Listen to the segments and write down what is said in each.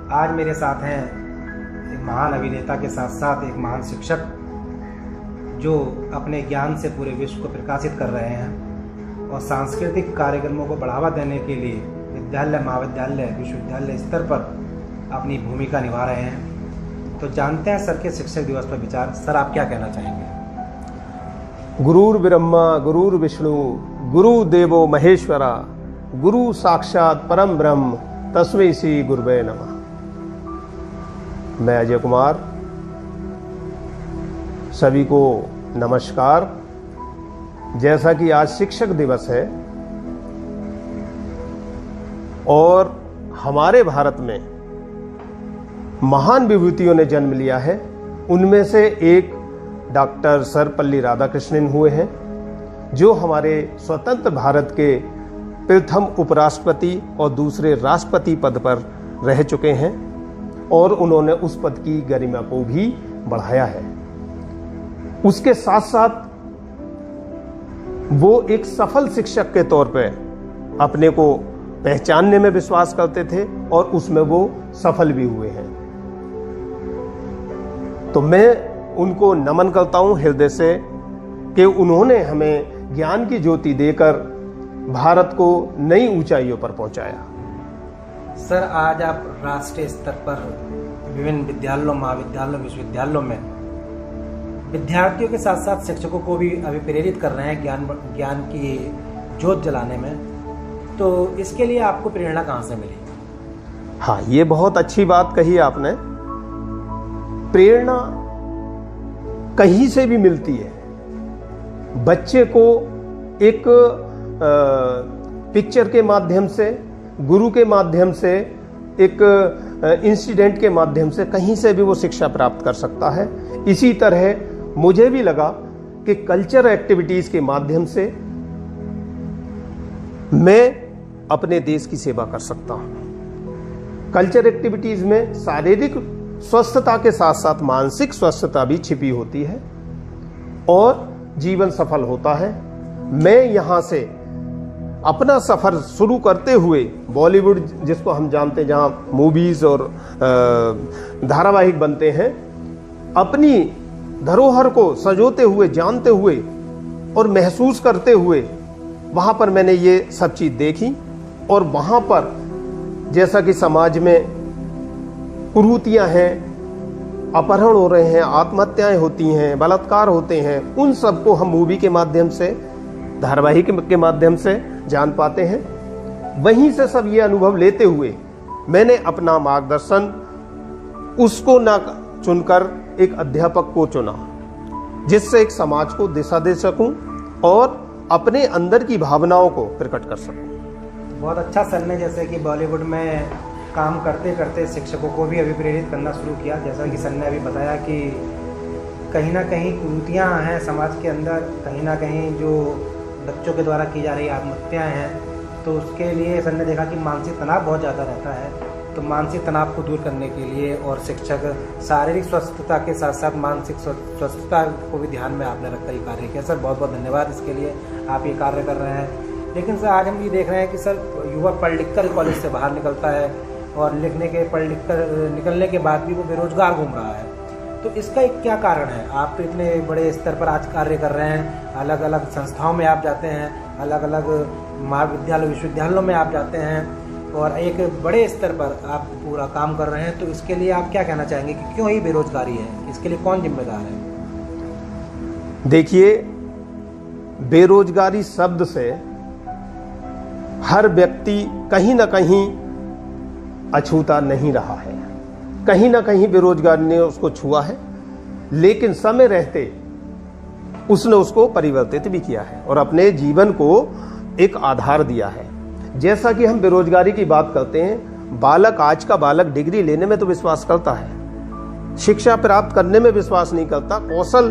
आज मेरे साथ हैं एक महान अभिनेता के साथ साथ एक महान शिक्षक जो अपने ज्ञान से पूरे विश्व को प्रकाशित कर रहे हैं और सांस्कृतिक कार्यक्रमों को बढ़ावा देने के लिए विद्यालय, महाविद्यालय, विश्वविद्यालय स्तर पर अपनी भूमिका निभा रहे हैं। तो जानते हैं सर के शिक्षक दिवस पर विचार। सर, आप क्या कहना चाहेंगे? गुरुर् ब्रह्मा गुरुर् विष्णु गुरु देवो महेश्वरा गुरु साक्षात परम ब्रह्म तस्मै श्री गुरुवे नमः। मैं अजय कुमार, सभी को नमस्कार। जैसा कि आज शिक्षक दिवस है और हमारे भारत में महान विभूतियों ने जन्म लिया है, उनमें से एक डॉक्टर सर्वपल्ली राधाकृष्णन हुए हैं, जो हमारे स्वतंत्र भारत के प्रथम उपराष्ट्रपति और दूसरे राष्ट्रपति पद पर रह चुके हैं और उन्होंने उस पद की गरिमा को भी बढ़ाया है। उसके साथ साथ वो एक सफल शिक्षक के तौर पे अपने को पहचानने में विश्वास करते थे और उसमें वो सफल भी हुए हैं। तो मैं उनको नमन करता हूं हृदय से कि उन्होंने हमें ज्ञान की ज्योति देकर भारत को नई ऊंचाइयों पर पहुंचाया। सर, आज आप राष्ट्रीय स्तर पर विभिन्न विद्यालयों, महाविद्यालयों, विश्वविद्यालयों में विद्यार्थियों के साथ साथ शिक्षकों को भी अभिप्रेरित कर रहे हैं ज्ञान की ज्योत जलाने में। तो इसके लिए आपको प्रेरणा कहाँ से मिली? हाँ, ये बहुत अच्छी बात कही आपने। प्रेरणा कहीं से भी मिलती है। बच्चे को एक पिक्चर के माध्यम से, गुरु के माध्यम से, एक इंसिडेंट के माध्यम से कहीं से भी वो शिक्षा प्राप्त कर सकता है। इसी तरह मुझे भी लगा कि कल्चर एक्टिविटीज के माध्यम से मैं अपने देश की सेवा कर सकता हूं। कल्चर एक्टिविटीज में शारीरिक स्वस्थता के साथ साथ मानसिक स्वस्थता भी छिपी होती है और जीवन सफल होता है। मैं यहां से अपना सफर शुरू करते हुए बॉलीवुड, जिसको हम जानते हैं, जहां मूवीज और धारावाहिक बनते हैं, अपनी धरोहर को सजोते हुए, जानते हुए और महसूस करते हुए वहां पर मैंने ये सब चीज देखी। और वहां पर जैसा कि समाज में कुरीतियां हैं, अपहरण हो रहे हैं, आत्महत्याएं होती हैं, बलात्कार होते हैं, उन सबको हम मूवी के माध्यम से, धारावाहिक के माध्यम से जान पाते हैं। वहीं से सब ये अनुभव लेते हुए मैंने अपना मार्गदर्शन उसको ना चुनकर एक अध्यापक को चुना, जिससे एक समाज को दिशा दे सकूं और अपने अंदर की भावनाओं को प्रकट कर सकूं। बहुत अच्छा सर ने, जैसे कि बॉलीवुड में काम करते करते शिक्षकों को भी अभिप्रेरित करना शुरू किया। जैसा कि सर ने अभी बताया कि कहीं ना कहीं कुरीतियाँ हैं समाज के अंदर, कहीं ना कहीं जो बच्चों के द्वारा की जा रही आत्महत्याएं हैं, तो उसके लिए सर ने देखा कि मानसिक तनाव बहुत ज़्यादा रहता है। तो मानसिक तनाव को दूर करने के लिए और शिक्षक शारीरिक स्वस्थता के साथ साथ मानसिक स्वस्थता को भी ध्यान में आपने रखकर ये कार्य किया। सर, बहुत बहुत धन्यवाद इसके लिए, आप ये कार्य कर रहे हैं। लेकिन सर, आज हम ये देख रहे हैं कि सर युवा पढ़ लिख कर कॉलेज से बाहर निकलता है और पढ़ लिख कर निकलने के बाद भी वो बेरोजगार घूम रहा है। तो इसका एक क्या कारण है? आप तो इतने बड़े स्तर पर आज कार्य कर रहे हैं, अलग अलग संस्थाओं में आप जाते हैं, अलग अलग महाविद्यालय, विश्वविद्यालयों में आप जाते हैं और एक बड़े स्तर पर आप पूरा काम कर रहे हैं। तो इसके लिए आप क्या कहना चाहेंगे कि क्यों ही बेरोजगारी है? इसके लिए कौन जिम्मेदार है? देखिए, बेरोजगारी शब्द से हर व्यक्ति कहीं ना कहीं अछूता नहीं रहा है, कहीं ना कहीं बेरोजगारी ने उसको छुआ है, लेकिन समय रहते उसने उसको परिवर्तित भी किया है और अपने जीवन को एक आधार दिया है। जैसा कि हम बेरोजगारी की बात करते हैं, बालक, आज का बालक डिग्री लेने में तो विश्वास करता है, शिक्षा प्राप्त करने में विश्वास नहीं करता, कौशल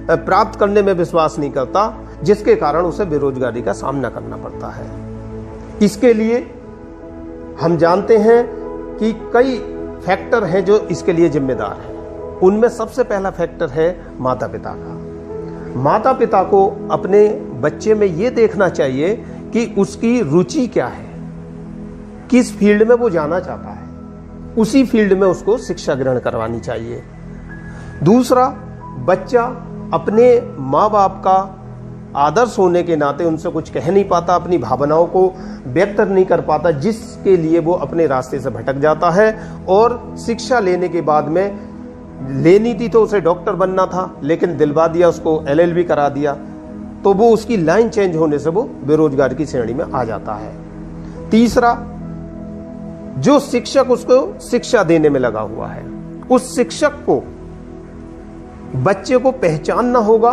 प्राप्त करने में विश्वास नहीं करता, जिसके कारण उसे बेरोजगारी का सामना करना पड़ता है। इसके लिए हम जानते हैं कि कई फैक्टर हैं जो इसके लिए जिम्मेदार हैं। उनमें सबसे पहला फैक्टर है माता पिता का। माता पिता को अपने बच्चे में ये देखना चाहिए कि उसकी रुचि क्या है, किस फील्ड में वो जाना चाहता है। उसी फील्ड में उसको शिक्षा ग्रहण करवानी चाहिए। दूसरा, बच्चा अपने माँ बाप का आदर्श होने के नाते उनसे कुछ कह नहीं पाता, अपनी भावनाओं को व्यक्त नहीं कर पाता, जिसके लिए वो अपने रास्ते से भटक जाता है। और शिक्षा लेने के बाद में लेनी थी तो उसे डॉक्टर बनना था, लेकिन दिलवा दिया उसको, LLB करा दिया, तो वो उसकी लाइन चेंज होने से वो बेरोजगार की श्रेणी में आ जाता है। तीसरा, जो शिक्षक उसको शिक्षा देने में लगा हुआ है, उस शिक्षक को बच्चे को पहचानना होगा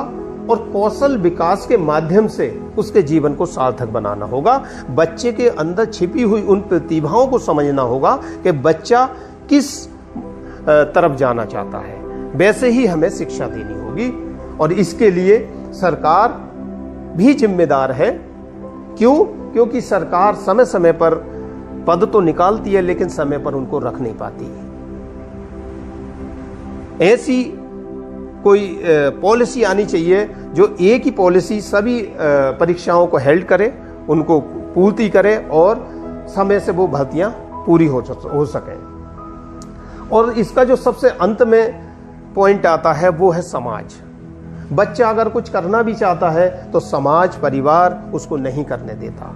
और कौशल विकास के माध्यम से उसके जीवन को सार्थक बनाना होगा। बच्चे के अंदर छिपी हुई उन प्रतिभाओं को समझना होगा कि बच्चा किस तरफ जाना चाहता है, वैसे ही हमें शिक्षा देनी होगी। और इसके लिए सरकार भी जिम्मेदार है। क्यों? क्योंकि सरकार समय समय पर पद तो निकालती है, लेकिन समय पर उनको रख नहीं पाती। ऐसी कोई पॉलिसी आनी चाहिए जो एक ही पॉलिसी सभी परीक्षाओं को हेल्ड करे, उनको पूर्ति करे और समय से वो भर्तियां पूरी हो सकें। और इसका जो सबसे अंत में पॉइंट आता है वो है समाज। बच्चा अगर कुछ करना भी चाहता है तो समाज, परिवार उसको नहीं करने देता।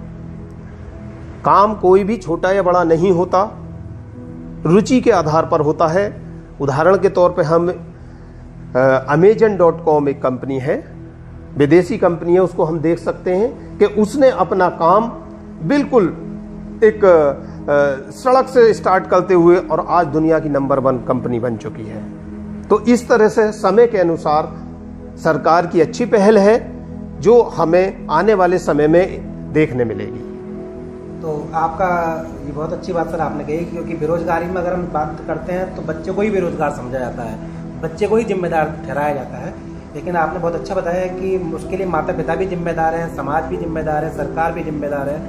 काम कोई भी छोटा या बड़ा नहीं होता, रुचि के आधार पर होता है। उदाहरण के तौर पे हम Amazon.com एक कंपनी है, विदेशी कंपनी है, उसको हम देख सकते हैं कि उसने अपना काम बिल्कुल एक सड़क से स्टार्ट करते हुए और आज दुनिया की नंबर 1 कंपनी बन चुकी है। तो इस तरह से समय के अनुसार सरकार की अच्छी पहल है जो हमें आने वाले समय में देखने मिलेगी। तो आपका ये बहुत अच्छी बात सर आपने कही, क्योंकि बेरोजगारी में अगर हम बात करते हैं तो बच्चे को ही बेरोजगार समझा जाता है, बच्चे को ही जिम्मेदार ठहराया जाता है। लेकिन आपने बहुत अच्छा बताया कि उसके लिए माता पिता भी जिम्मेदार हैं, समाज भी जिम्मेदार है, सरकार भी जिम्मेदार है।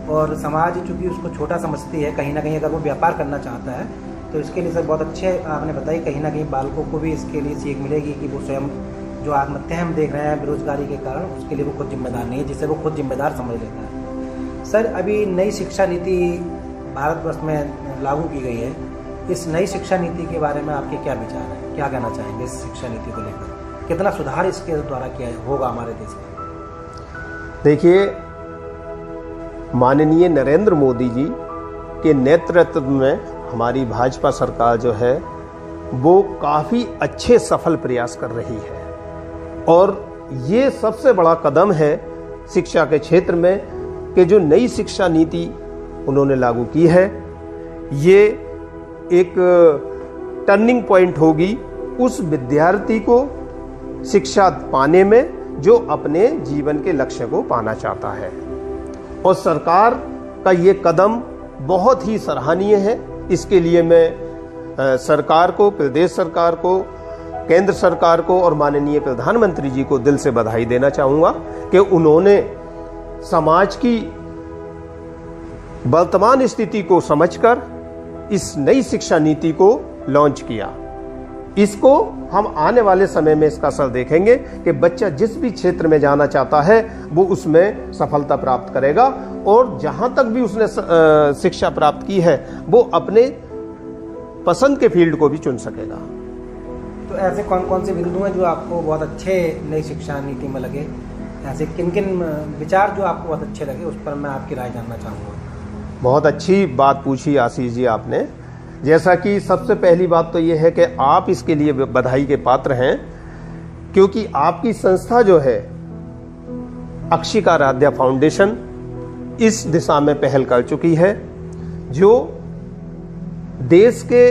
और समाज चूँकि उसको छोटा समझती है, कहीं ना कहीं अगर वो व्यापार करना चाहता है तो इसके लिए सर बहुत अच्छे आपने बताई। कहीं ना कहीं बालकों को भी इसके लिए सीख मिलेगी कि वो स्वयं जो आत्महत्याएं हम देख रहे हैं बेरोजगारी के कारण, उसके लिए वो खुद जिम्मेदार नहीं है, जिसे वो खुद जिम्मेदार समझ लेता है। सर, अभी नई शिक्षा नीति भारतवर्ष में लागू की गई है, इस नई शिक्षा नीति के बारे में आपके क्या विचार हैं, क्या कहना चाहेंगे इस शिक्षा नीति को लेकर? कितना सुधार इसके द्वारा किया होगा हमारे देश में? देखिए, माननीय नरेंद्र मोदी जी के नेतृत्व में हमारी भाजपा सरकार जो है वो काफ़ी अच्छे सफल प्रयास कर रही है। और ये सबसे बड़ा कदम है शिक्षा के क्षेत्र में कि जो नई शिक्षा नीति उन्होंने लागू की है, ये एक टर्निंग पॉइंट होगी उस विद्यार्थी को शिक्षा पाने में जो अपने जीवन के लक्ष्य को पाना चाहता है। और सरकार का ये कदम बहुत ही सराहनीय है। इसके लिए मैं सरकार को, प्रदेश सरकार को, केंद्र सरकार को और माननीय प्रधानमंत्री जी को दिल से बधाई देना चाहूँगा कि उन्होंने समाज की वर्तमान स्थिति को समझकर इस नई शिक्षा नीति को लॉन्च किया। इसको हम आने वाले समय में इसका असर देखेंगे कि बच्चा जिस भी क्षेत्र में जाना चाहता है वो उसमें सफलता प्राप्त करेगा और जहां तक भी उसने शिक्षा प्राप्त की है वो अपने पसंद के फील्ड को भी चुन सकेगा। तो ऐसे कौन कौन से बिंदु हैं जो आपको बहुत अच्छे नई शिक्षा नीति में लगे? ऐसे किन किन विचार जो आपको बहुत अच्छे लगे, उस पर मैं आपकी राय जानना चाहूँगा। बहुत अच्छी बात पूछी आशीष जी आपने। जैसा कि सबसे पहली बात तो ये है कि आप इसके लिए बधाई के पात्र हैं, क्योंकि आपकी संस्था जो है अक्षिका आराध्या फाउंडेशन इस दिशा में पहल कर चुकी है। जो देश के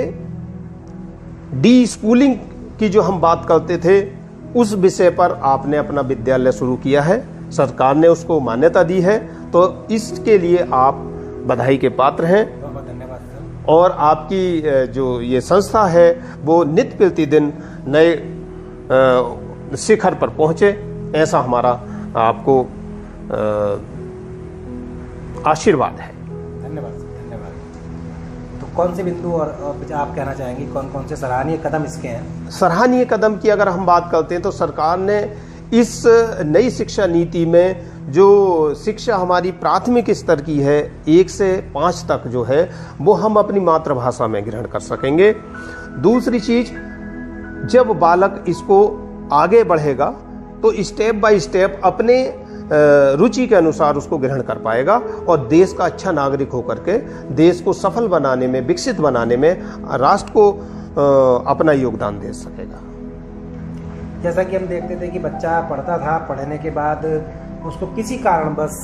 डी स्कूलिंग की जो हम बात करते थे उस विषय पर आपने अपना विद्यालय शुरू किया है, सरकार ने उसको मान्यता दी है, तो इसके लिए आप बधाई के पात्र हैं। धन्यवाद सर। और आपकी जो ये संस्था है वो नित्य प्रतिदिन नए शिखर पर पहुंचे, ऐसा हमारा आपको आशीर्वाद है। धन्यवाद सर, धन्यवाद। तो कौन से बिंदु और आप कहना चाहेंगे, कौन कौन से सराहनीय कदम इसके हैं? सराहनीय कदम की अगर हम बात करते हैं तो सरकार ने इस नई शिक्षा नीति में जो शिक्षा हमारी प्राथमिक स्तर की है 1 से 5 तक जो है वो हम अपनी मातृभाषा में ग्रहण कर सकेंगे। दूसरी चीज, जब बालक इसको आगे बढ़ेगा तो स्टेप बाय स्टेप अपने रुचि के अनुसार उसको ग्रहण कर पाएगा और देश का अच्छा नागरिक होकर के देश को सफल बनाने में, विकसित बनाने में, राष्ट्र को अपना योगदान दे सकेगा। जैसा कि हम देखते थे कि बच्चा पढ़ता था, पढ़ने के बाद उसको किसी कारण बस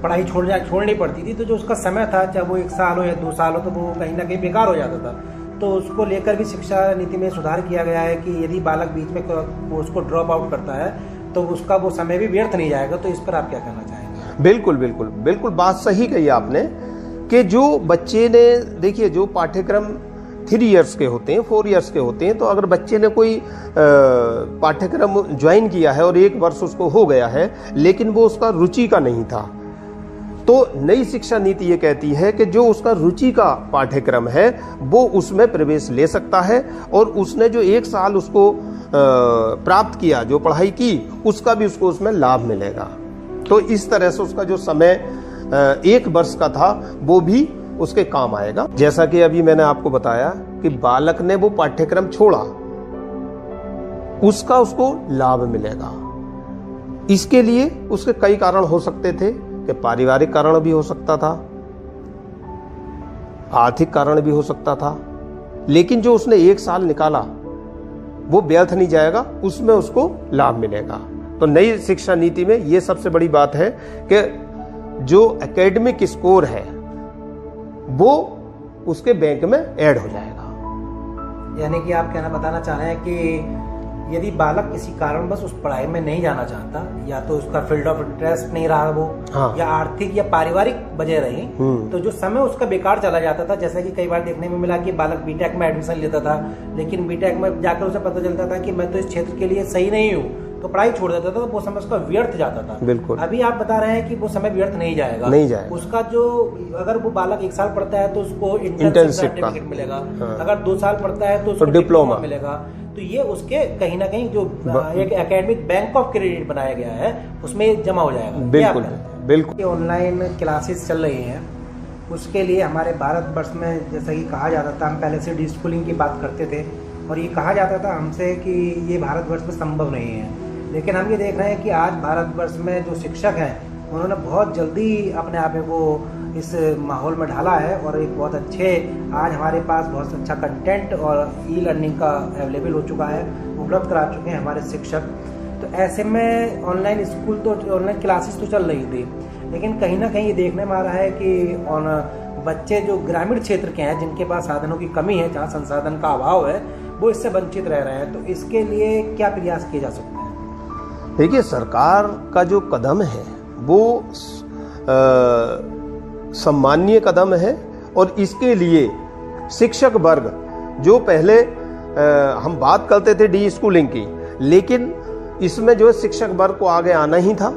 पढ़ाई छोड़नी पड़ती थी, तो जो उसका समय था, चाहे वो 1 साल हो या 2 साल हो, तो वो कहीं ना कहीं बेकार हो जाता था। तो उसको लेकर भी शिक्षा नीति में सुधार किया गया है कि यदि बालक बीच में उसको ड्रॉप आउट करता है तो उसका वो समय भी व्यर्थ नहीं जाएगा। तो इस पर आप क्या कहना चाहेंगे? बिल्कुल बिल्कुल बिल्कुल, बात सही कही आपने कि जो बच्चे ने, देखिए, जो पाठ्यक्रम 3 इयर्स के होते हैं, 4 इयर्स के होते हैं, तो अगर बच्चे ने कोई पाठ्यक्रम ज्वाइन किया है और 1 वर्ष उसको हो गया है लेकिन वो उसका रुचि का नहीं था, तो नई शिक्षा नीति ये कहती है कि जो उसका रुचि का पाठ्यक्रम है वो उसमें प्रवेश ले सकता है और उसने जो 1 साल उसको प्राप्त किया, जो पढ़ाई की, उसका भी उसको उसमें लाभ मिलेगा। तो इस तरह से उसका जो समय 1 वर्ष का था वो भी उसके काम आएगा। जैसा कि अभी मैंने आपको बताया कि बालक ने वो पाठ्यक्रम छोड़ा, उसका उसको लाभ मिलेगा। इसके लिए उसके कई कारण हो सकते थे कि पारिवारिक कारण भी हो सकता था, आर्थिक कारण भी हो सकता था, लेकिन जो उसने 1 साल निकाला वो व्यर्थ नहीं जाएगा, उसमें उसको लाभ मिलेगा। तो नई शिक्षा नीति में ये सबसे बड़ी बात है कि जो एकेडमिक स्कोर है वो उसके बैंक में ऐड हो जाएगा। यानी कि आप बताना चाह रहे हैं कि यदि बालक किसी कारणवश उस पढ़ाई में नहीं जाना चाहता, या तो उसका फील्ड ऑफ इंटरेस्ट नहीं रहा वो, हाँ, या आर्थिक या पारिवारिक वजह रही, तो जो समय उसका बेकार चला जाता था। जैसे कि कई बार देखने में मिला कि बालक बीटेक में एडमिशन लेता था, लेकिन बीटेक में जाकर उसे पता चलता था कि मैं तो इस क्षेत्र के लिए सही नहीं हूँ, तो पढ़ाई छोड़ देता था, तो वो समय उसका व्यर्थ जाता था। बिल्कुल। अभी आप बता रहे हैं कि वो समय व्यर्थ नहीं जाएगा, उसका जो, अगर वो बालक 1 साल पढ़ता है तो उसको इंटर्नशिप सर्टिफिकेट मिलेगा, अगर 2 साल पढ़ता है तो उसको डिप्लोमा मिलेगा। तो ये उसके कहीं ना कहीं जो एक एकेडमिक बैंक ऑफ क्रेडिट बनाया गया है उसमें जमा हो जाएगा। बिल्कुल बिल्कुल। ऑनलाइन क्लासेस चल रही हैं, उसके लिए हमारे भारतवर्ष में जैसा कि कहा जाता था, हम पहले से डी स्कूलिंग की बात करते थे और ये कहा जाता था हमसे कि ये भारतवर्ष में संभव नहीं है, लेकिन हम ये देख रहे हैं कि आज भारतवर्ष में जो शिक्षक हैं उन्होंने बहुत जल्दी अपने आप को इस माहौल में ढाला है और एक बहुत अच्छे, आज हमारे पास बहुत अच्छा कंटेंट और ई लर्निंग का अवेलेबल हो चुका है, उपलब्ध करा चुके हैं हमारे शिक्षक। तो ऐसे में ऑनलाइन स्कूल तो, ऑनलाइन क्लासेस तो चल रही थी, लेकिन कहीं ना कहीं ये देखने में आ रहा है कि बच्चे जो ग्रामीण क्षेत्र के हैं, जिनके पास साधनों की कमी है, जहाँ संसाधन का अभाव है, वो इससे वंचित रह रहे हैं। तो इसके लिए क्या प्रयास किए जा सकते हैं? देखिए, सरकार का जो कदम है वो सम्मानीय कदम है और इसके लिए शिक्षक वर्ग, जो पहले हम बात करते थे डी स्कूलिंग की, लेकिन इसमें जो है शिक्षक वर्ग को आगे आना ही था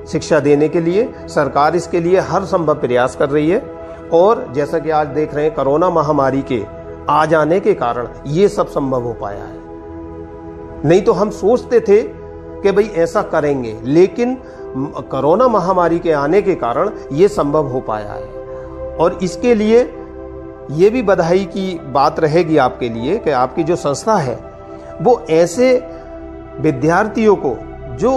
शिक्षा देने के लिए। सरकार इसके लिए हर संभव प्रयास कर रही है और जैसा कि आज देख रहे हैं, कोरोना महामारी के आ जाने के कारण ये सब संभव हो पाया है। नहीं तो हम सोचते थे कि भाई ऐसा करेंगे, लेकिन कोरोना महामारी के आने के कारण ये संभव हो पाया है। और इसके लिए ये भी बधाई की बात रहेगी आपके लिए कि आपकी जो संस्था है वो ऐसे विद्यार्थियों को जो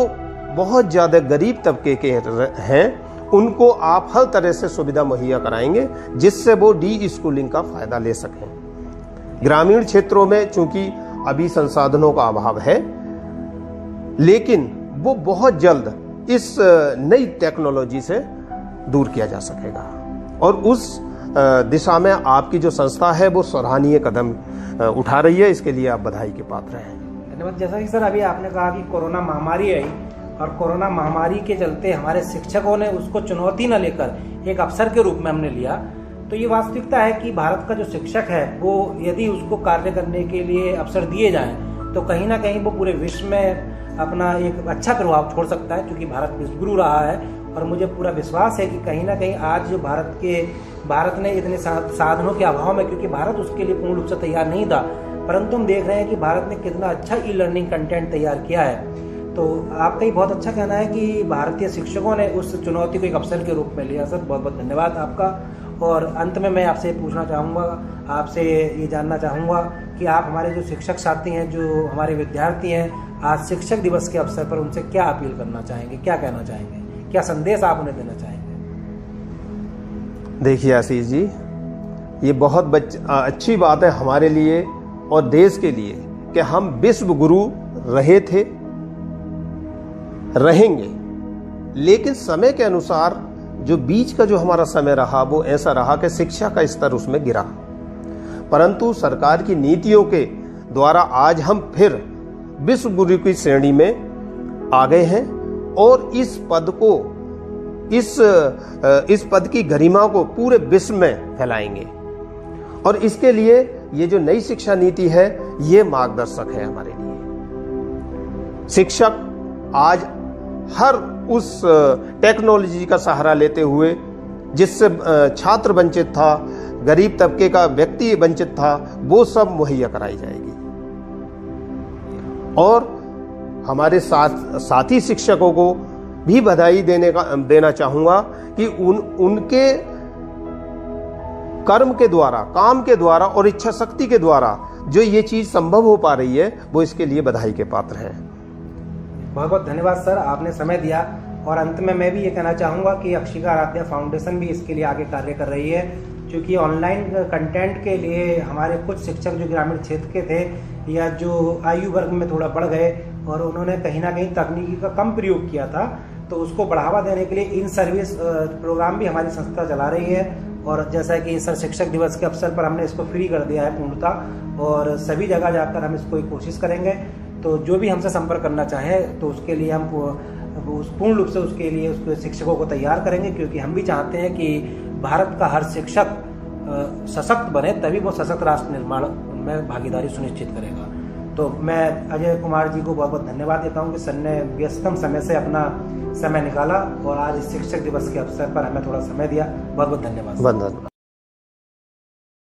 बहुत ज़्यादा गरीब तबके के हैं उनको आप हर तरह से सुविधा मुहैया कराएंगे जिससे वो डी स्कूलिंग का फायदा ले सकें। ग्रामीण क्षेत्रों में चूंकि अभी संसाधनों का अभाव है, लेकिन वो बहुत जल्द इस नई टेक्नोलॉजी से दूर किया जा सकेगा और उस दिशा में आपकी जो संस्था है वो सराहनीय कदम उठा रही है। इसके लिए आप बधाई के पात्र हैं। धन्यवाद। जैसा कि सर अभी आपने कहा कि कोरोना महामारी आई और कोरोना महामारी के चलते हमारे शिक्षकों ने उसको चुनौती न लेकर एक अवसर के रूप में हमने लिया, तो ये वास्तविकता है कि भारत का जो शिक्षक है वो यदि उसको कार्य करने के लिए अवसर दिए जाएं तो कहीं ना कहीं वो पूरे विश्व में अपना एक अच्छा प्रभाव छोड़ सकता है, क्योंकि भारत विश्वगुरु रहा है। और मुझे पूरा विश्वास है कि कहीं ना कहीं आज जो भारत ने इतने साधनों के अभाव में, क्योंकि भारत उसके लिए पूर्ण रूप से तैयार नहीं था, परंतु हम देख रहे हैं कि भारत ने कितना अच्छा ई लर्निंग कंटेंट तैयार किया है। तो आपका ही बहुत अच्छा कहना है कि भारतीय शिक्षकों ने उस चुनौती को एक अवसर के रूप में लिया। सर बहुत बहुत धन्यवाद आपका। और अंत में मैं आपसे पूछना चाहूँगा, आपसे ये जानना चाहूँगा कि आप हमारे जो शिक्षक साथी हैं, जो हमारे विद्यार्थी हैं, आज शिक्षक दिवस के अवसर पर उनसे क्या अपील करना चाहेंगे, क्या कहना चाहेंगे, क्या संदेश आप उन्हें देना चाहेंगे? देखिए आशीष जी, ये बहुत अच्छी बात है हमारे लिए और देश के लिए कि हम विश्व गुरु रहे थे, रहेंगे, लेकिन समय के अनुसार जो बीच का जो हमारा समय रहा वो ऐसा रहा कि शिक्षा का स्तर उसमें गिरा। परंतु सरकार की नीतियों के द्वारा आज हम फिर विश्व गुरु की श्रेणी में आ गए हैं और इस पद को, इस पद की गरिमा को पूरे विश्व में फैलाएंगे। और इसके लिए ये जो नई शिक्षा नीति है ये मार्गदर्शक है हमारे लिए। शिक्षक आज हर उस टेक्नोलॉजी का सहारा लेते हुए जिससे छात्र वंचित था, गरीब तबके का व्यक्ति वंचित था, वो सब मुहैया कराई जाएगी। और हमारे साथी शिक्षकों को भी बधाई देना चाहूंगा कि उनके कर्म के द्वारा, काम के द्वारा और इच्छा शक्ति के द्वारा जो ये चीज संभव हो पा रही है वो इसके लिए बधाई के पात्र हैं। बहुत बहुत धन्यवाद सर, आपने समय दिया। और अंत में मैं भी ये कहना चाहूँगा कि अक्षिका आराध्या फाउंडेशन भी इसके लिए आगे कार्य कर रही है, क्योंकि ऑनलाइन कंटेंट के लिए हमारे कुछ शिक्षक जो ग्रामीण क्षेत्र के थे या जो आयु वर्ग में थोड़ा बढ़ गए और उन्होंने कहीं ना कहीं तकनीकी का कम प्रयोग किया था, तो उसको बढ़ावा देने के लिए इन सर्विस प्रोग्राम भी हमारी संस्था चला रही है। और जैसा कि सर शिक्षक दिवस के अवसर पर हमने इसको फ्री कर दिया है पूर्णतः, और सभी जगह जाकर हम इसको कोशिश करेंगे। तो जो भी हमसे संपर्क करना चाहे तो उसके लिए हम पूर्ण रूप से उसके लिए उसके शिक्षकों को तैयार करेंगे, क्योंकि हम भी चाहते हैं कि भारत का हर शिक्षक सशक्त बने, तभी वो सशक्त राष्ट्र निर्माण में भागीदारी सुनिश्चित करेगा। तो मैं अजय कुमार जी को बहुत बहुत धन्यवाद देता हूँ कि सर ने व्यस्तम समय से अपना समय निकाला और आज शिक्षक दिवस के अवसर पर हमें थोड़ा समय दिया। बहुत बहुत धन्यवाद।